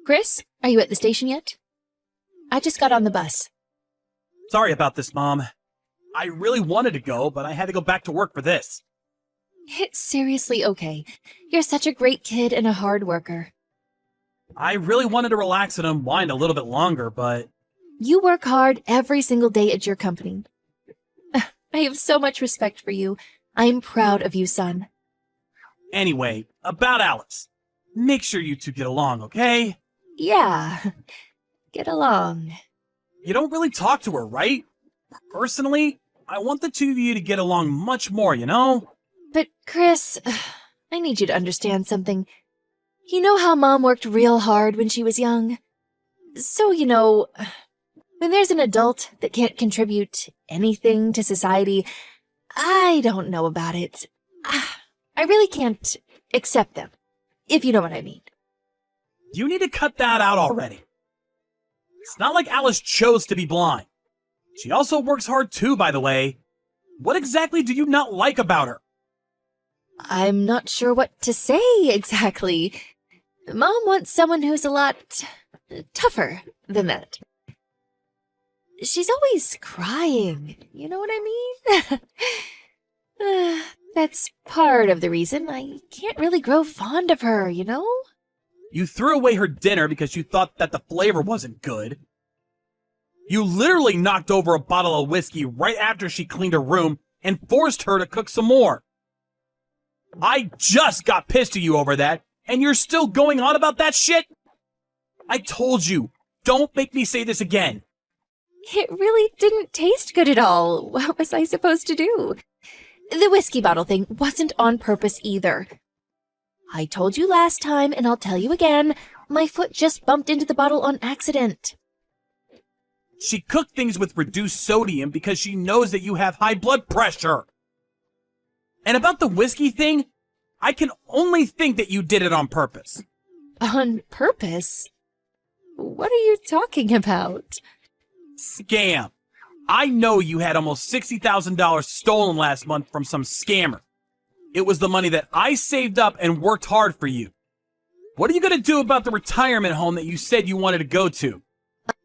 Chris, are you at the station yet? I just got on the bus. Sorry about this, Mom. I really wanted to go, but I had to go back to work for this. It's seriously okay. You're such a great kid and a hard worker. I really wanted to relax and unwind a little bit longer, but... You work hard every single day at your company. I have so much respect for you. I'm proud of you, son. Anyway, about Alice. Make sure you two get along, okay? Yeah, get along. You don't really talk to her, right? Personally, I want the two of you to get along much more, you know? But, Chris, I need you to understand something. You know how Mom worked real hard when she was young? So, when there's an adult that can't contribute anything to society, I don't know about it. I really can't accept them, if you know what I mean. You need to cut that out already. It's not like Alice chose to be blind. She also works hard too, by the way. What exactly do you not like about her? I'm not sure what to say exactly. Mom wants someone who's a lot tougher than that. She's always crying, you know what I mean? That's part of the reason I can't really grow fond of her, you know? You threw away her dinner because you thought that the flavor wasn't good. You literally knocked over a bottle of whiskey right after she cleaned her room and forced her to cook some more. I just got pissed at you over that, and you're still going on about that shit? I told you, don't make me say this again. It really didn't taste good at all. What was I supposed to do? The whiskey bottle thing wasn't on purpose either. I told you last time, and I'll tell you again, my foot just bumped into the bottle on accident. She cooked things with reduced sodium because she knows that you have high blood pressure. And about the whiskey thing, I can only think that you did it on purpose. On purpose? What are you talking about? Scam. I know you had almost $60,000 stolen last month from some scammer. It was the money that I saved up and worked hard for you. What are you going to do about the retirement home that you said you wanted to go to?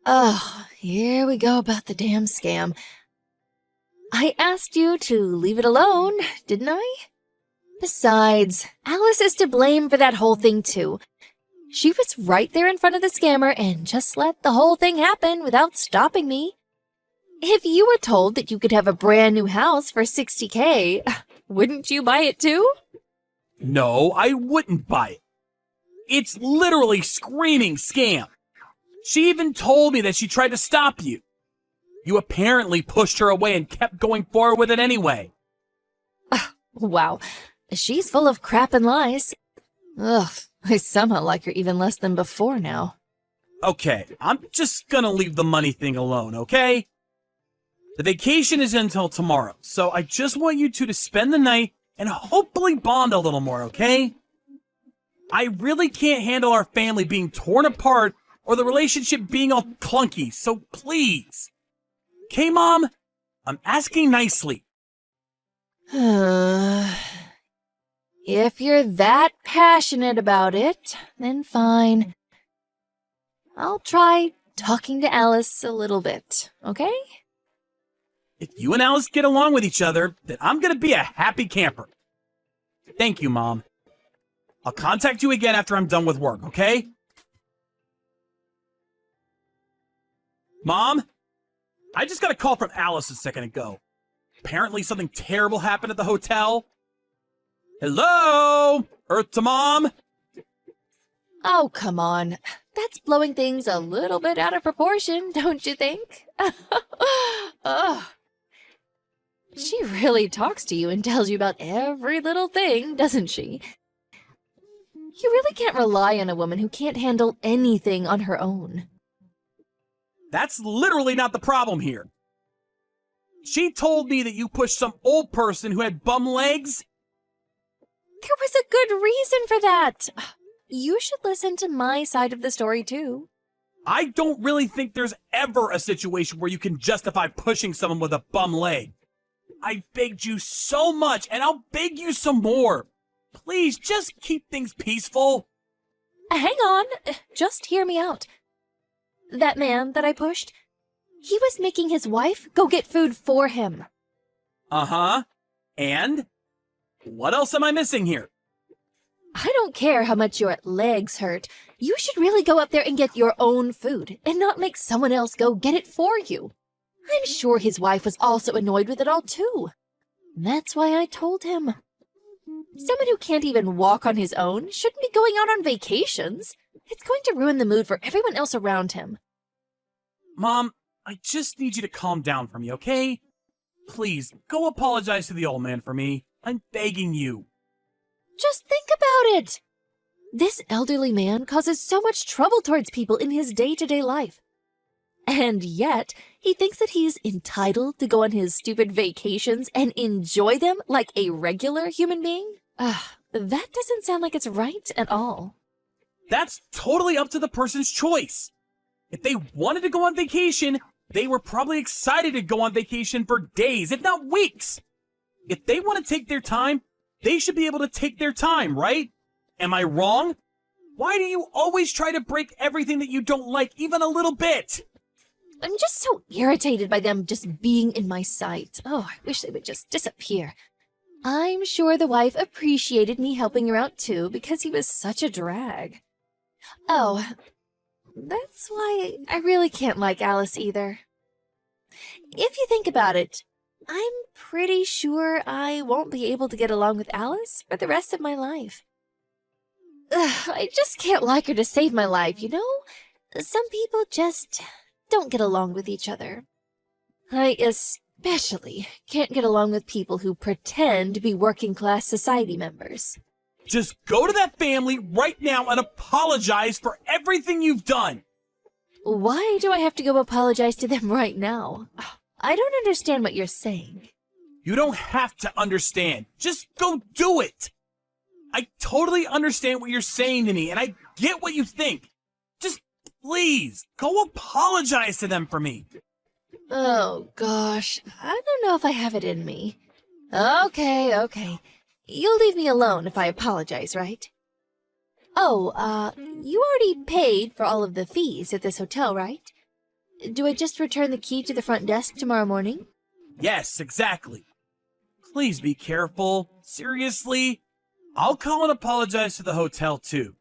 Oh, here we go about the damn scam. I asked you to leave it alone, didn't I? Besides, Alice is to blame for that whole thing too. She was right there in front of the scammer and just let the whole thing happen without stopping me. If you were told that you could have a brand new house for $60K, wouldn't you buy it too? No, I wouldn't buy it. It's literally screaming scam. She even told me that she tried to stop you. You apparently pushed her away and kept going forward with it anyway. Wow, she's full of crap and lies. Ugh, I somehow like her even less than before now. Okay, I'm just gonna leave the money thing alone, okay? The vacation is until tomorrow, so I just want you two to spend the night and hopefully bond a little more, okay? I really can't handle our family being torn apart or the relationship being all clunky, so please. Okay, Mom? I'm asking nicely. If you're that passionate about it, then fine. I'll try talking to Alice a little bit, okay? If you and Alice get along with each other, then I'm gonna be a happy camper. Thank you, Mom. I'll contact you again after I'm done with work, okay? Mom? I just got a call from Alice a second ago. Apparently something terrible happened at the hotel. Hello? Earth to Mom? Oh, come on. That's blowing things a little bit out of proportion, don't you think? Ugh. She really talks to you and tells you about every little thing, doesn't she? You really can't rely on a woman who can't handle anything on her own. That's literally not the problem here. She told me that you pushed some old person who had bum legs. There was a good reason for that. You should listen to my side of the story, too. I don't really think there's ever a situation where you can justify pushing someone with a bum leg. I begged you so much, and I'll beg you some more. Please, just keep things peaceful. Hang on, just hear me out. That man that I pushed, he was making his wife go get food for him. Uh-huh. And? What else am I missing here? I don't care how much your legs hurt. You should really go up there and get your own food, and not make someone else go get it for you. I'm sure his wife was also annoyed with it all too. That's why I told him. Someone who can't even walk on his own shouldn't be going out on vacations. It's going to ruin the mood for everyone else around him. Mom, I just need you to calm down for me, okay? Please, go apologize to the old man for me. I'm begging you. Just think about it. This elderly man causes so much trouble towards people in his day-to-day life. And yet, he thinks that he's entitled to go on his stupid vacations and enjoy them like a regular human being? That doesn't sound like it's right at all. That's totally up to the person's choice. If they wanted to go on vacation, they were probably excited to go on vacation for days, if not weeks. If they want to take their time, they should be able to take their time, right? Am I wrong? Why do you always try to break everything that you don't like even a little bit? I'm just so irritated by them just being in my sight. Oh, I wish they would just disappear. I'm sure the wife appreciated me helping her out too, because he was such a drag. Oh, that's why I really can't like Alice either. If you think about it, I'm pretty sure I won't be able to get along with Alice for the rest of my life. I just can't like her to save my life, you know? Some people just don't get along with each other. I especially can't get along with people who pretend to be working-class society members. Just go to that family right now and apologize for everything you've done. Why do I have to go apologize to them right now? I don't understand what you're saying. You don't have to understand. Just go do it. I totally understand what you're saying to me, and I get what you think. Just please, go apologize to them for me. Oh, gosh. I don't know if I have it in me. Okay. You'll leave me alone if I apologize, right? Oh, you already paid for all of the fees at this hotel, right? Do I just return the key to the front desk tomorrow morning? Yes, exactly. Please be careful. Seriously? I'll call and apologize to the hotel, too.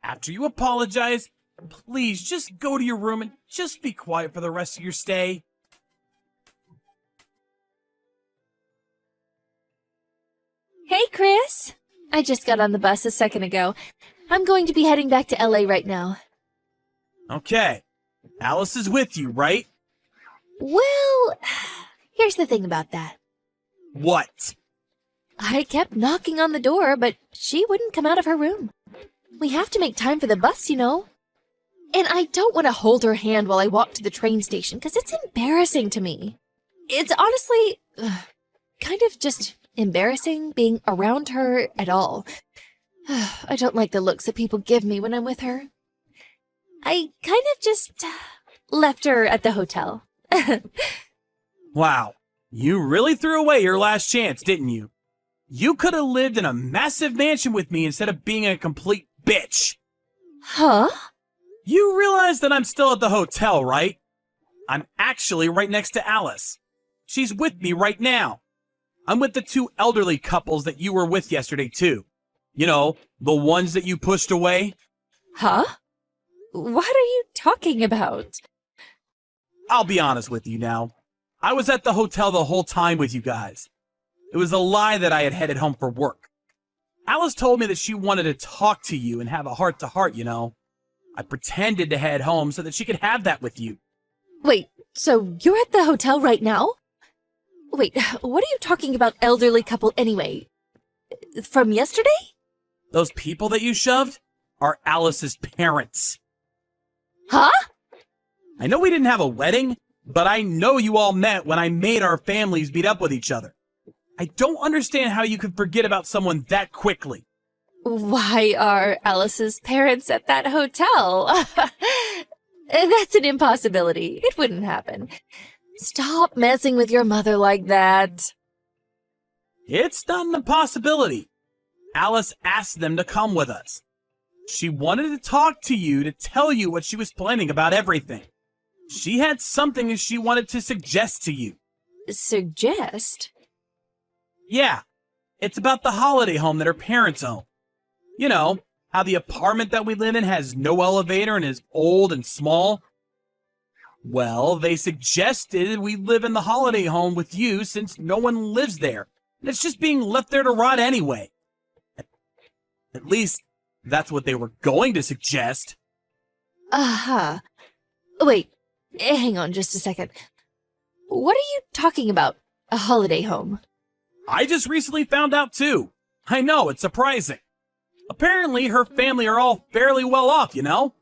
After you apologize, please just go to your room and just be quiet for the rest of your stay. Hey, Chris. I just got on the bus a second ago. I'm going to be heading back to LA right now. Okay. Alice is with you, right? Well, here's the thing about that. What? I kept knocking on the door, but she wouldn't come out of her room. We have to make time for the bus, you know. And I don't want to hold her hand while I walk to the train station, because it's embarrassing to me. It's honestly kind of just embarrassing being around her at all. I don't like the looks that people give me when I'm with her. I kind of just left her at the hotel. Wow. You really threw away your last chance, didn't you? You could have lived in a massive mansion with me instead of being a complete bitch. Huh? You realize that I'm still at the hotel, right? I'm actually right next to Alice. She's with me right now. I'm with the two elderly couples that you were with yesterday, too. You know, the ones that you pushed away. Huh? What are you talking about? I'll be honest with you now. I was at the hotel the whole time with you guys. It was a lie that I had headed home for work. Alice told me that she wanted to talk to you and have a heart-to-heart, you know. I pretended to head home so that she could have that with you. Wait, so you're at the hotel right now? Wait, what are you talking about, elderly couple, anyway? From yesterday? Those people that you shoved are Alice's parents. Huh? I know we didn't have a wedding, but I know you all met when I made our families meet up with each other. I don't understand how you could forget about someone that quickly. Why are Alice's parents at that hotel? That's an impossibility. It wouldn't happen. Stop messing with your mother like that. It's not an impossibility. Alice asked them to come with us. She wanted to talk to you to tell you what she was planning about everything. She had something she wanted to suggest to you. Suggest? Yeah, it's about the holiday home that her parents own. You know, how the apartment that we live in has no elevator and is old and small. Well, they suggested we live in the holiday home with you since no one lives there, and it's just being left there to rot anyway. At least, that's what they were going to suggest. Uh-huh. Wait, hang on just a second. What are you talking about? A holiday home? I just recently found out too. I know, it's surprising. Apparently, her family are all fairly well off, you know?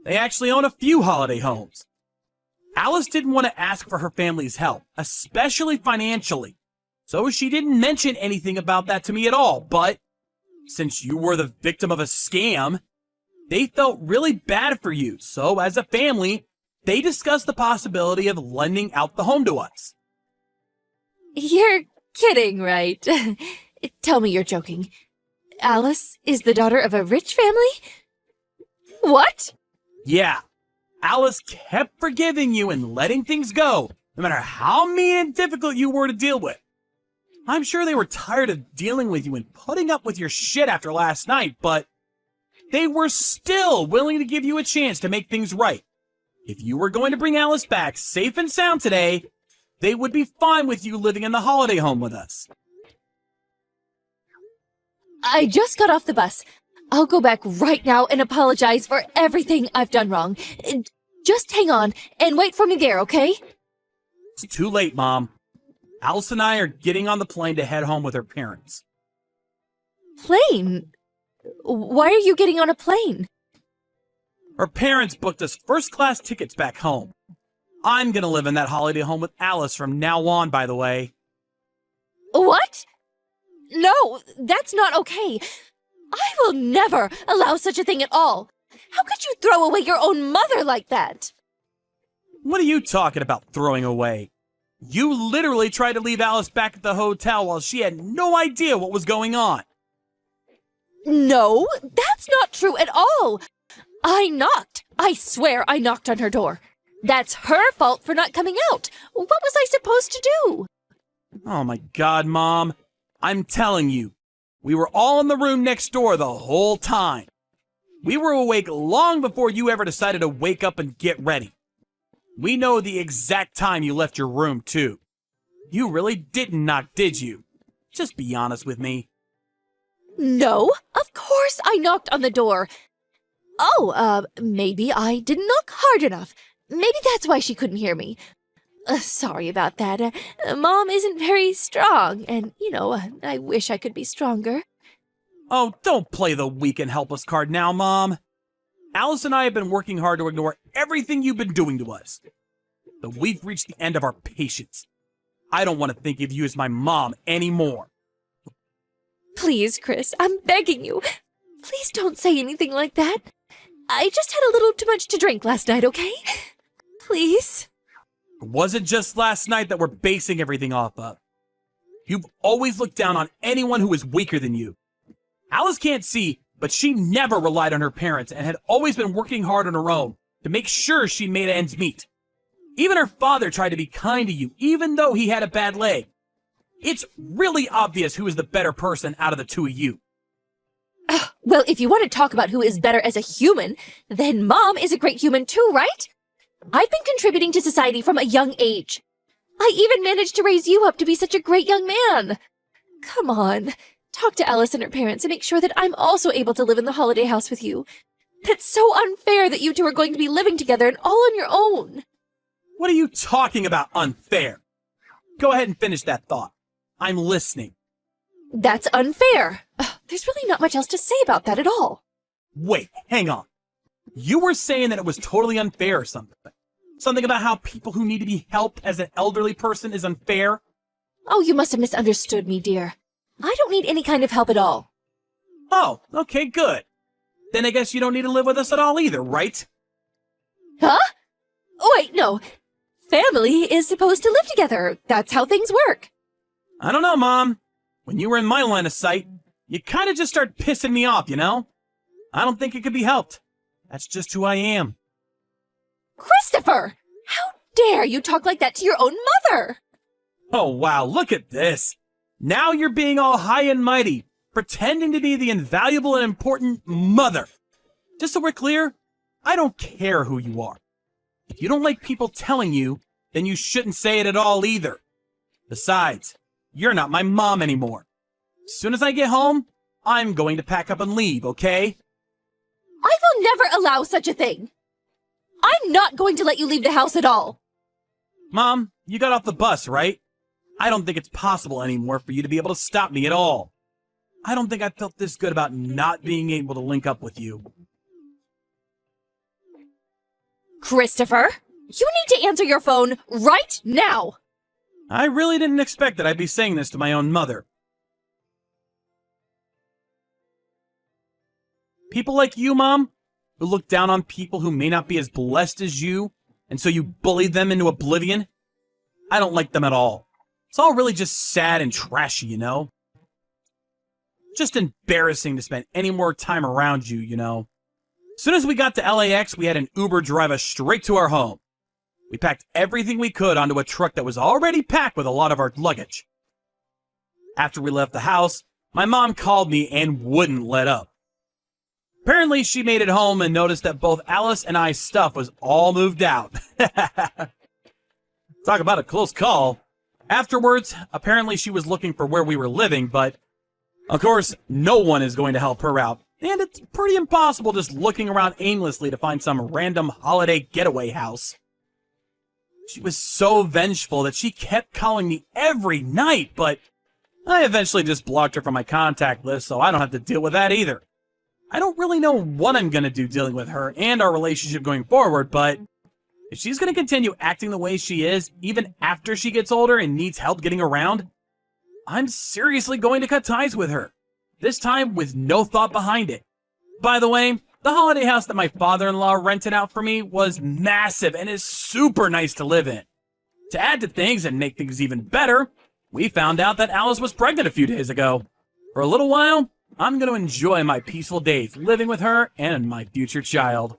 They actually own a few holiday homes. Alice didn't want to ask for her family's help, especially financially. So she didn't mention anything about that to me at all, but since you were the victim of a scam, they felt really bad for you. So as a family, they discussed the possibility of lending out the home to us. You're kidding, right? Tell me you're joking. Alice is the daughter of a rich family? What? Yeah, Alice kept forgiving you and letting things go, no matter how mean and difficult you were to deal with. I'm sure they were tired of dealing with you and putting up with your shit after last night, but they were still willing to give you a chance to make things right. If you were going to bring Alice back safe and sound today, they would be fine with you living in the holiday home with us. I just got off the bus. I'll go back right now and apologize for everything I've done wrong. Just hang on and wait for me there, okay? It's too late, Mom. Alice and I are getting on the plane to head home with her parents. Plane? Why are you getting on a plane? Her parents booked us first-class tickets back home. I'm gonna live in that holiday home with Alice from now on, by the way. What? No, that's not okay. I will never allow such a thing at all. How could you throw away your own mother like that? What are you talking about throwing away? You literally tried to leave Alice back at the hotel while she had no idea what was going on. No, that's not true at all. I knocked. I swear I knocked on her door. That's her fault for not coming out. What was I supposed to do? Oh my God, Mom. I'm telling you, we were all in the room next door the whole time. We were awake long before you ever decided to wake up and get ready. We know the exact time you left your room, too. You really didn't knock, did you? Just be honest with me. No, of course I knocked on the door. Oh, maybe I didn't knock hard enough. Maybe that's why she couldn't hear me. Sorry about that. Mom isn't very strong, and, I wish I could be stronger. Oh, don't play the weak and helpless card now, Mom. Alice and I have been working hard to ignore everything you've been doing to us. But we've reached the end of our patience. I don't want to think of you as my mom anymore. Please, Chris, I'm begging you. Please don't say anything like that. I just had a little too much to drink last night, okay? Please? It wasn't just last night that we're basing everything off of. You've always looked down on anyone who is weaker than you. Alice can't see, but she never relied on her parents and had always been working hard on her own to make sure she made ends meet. Even her father tried to be kind to you, even though he had a bad leg. It's really obvious who is the better person out of the two of you. Well, if you want to talk about who is better as a human, then Mom is a great human too, right? I've been contributing to society from a young age. I even managed to raise you up to be such a great young man. Come on, talk to Alice and her parents and make sure that I'm also able to live in the holiday house with you. That's so unfair that you two are going to be living together and all on your own. What are you talking about, unfair? Go ahead and finish that thought. I'm listening. That's unfair. There's really not much else to say about that at all. Wait, hang on. You were saying that it was totally unfair or something. Something about how people who need to be helped as an elderly person is unfair? Oh, you must have misunderstood me, dear. I don't need any kind of help at all. Oh, okay, good. Then I guess you don't need to live with us at all either, right? Huh? Wait, no. Family is supposed to live together. That's how things work. I don't know, Mom. When you were in my line of sight, you kind of just started pissing me off, you know? I don't think it could be helped. That's just who I am. Christopher! How dare you talk like that to your own mother? Oh, wow, look at this. Now you're being all high and mighty, pretending to be the invaluable and important mother. Just so we're clear, I don't care who you are. If you don't like people telling you, then you shouldn't say it at all either. Besides, you're not my mom anymore. As soon as I get home, I'm going to pack up and leave, okay? I will never allow such a thing. I'm not going to let you leave the house at all. Mom, you got off the bus, right? I don't think it's possible anymore for you to be able to stop me at all. I don't think I felt this good about not being able to link up with you. Christopher, you need to answer your phone right now. I really didn't expect that I'd be saying this to my own mother. People like you, Mom, who look down on people who may not be as blessed as you, and so you bully them into oblivion, I don't like them at all. It's all really just sad and trashy, you know? Just embarrassing to spend any more time around you, you know? As soon as we got to LAX, we had an Uber drive us straight to our home. We packed everything we could onto a truck that was already packed with a lot of our luggage. After we left the house, my mom called me and wouldn't let up. Apparently, she made it home and noticed that both Alice and I's stuff was all moved out. Talk about a close call. Afterwards, apparently she was looking for where we were living, but of course, no one is going to help her out. And it's pretty impossible just looking around aimlessly to find some random holiday getaway house. She was so vengeful that she kept calling me every night, but I eventually just blocked her from my contact list so I don't have to deal with that either. I don't really know what I'm going to do dealing with her and our relationship going forward, but if she's going to continue acting the way she is, even after she gets older and needs help getting around, I'm seriously going to cut ties with her. This time with no thought behind it. By the way, the holiday house that my father-in-law rented out for me was massive and is super nice to live in. To add to things and make things even better, we found out that Alice was pregnant a few days ago. For a little while, I'm going to enjoy my peaceful days living with her and my future child.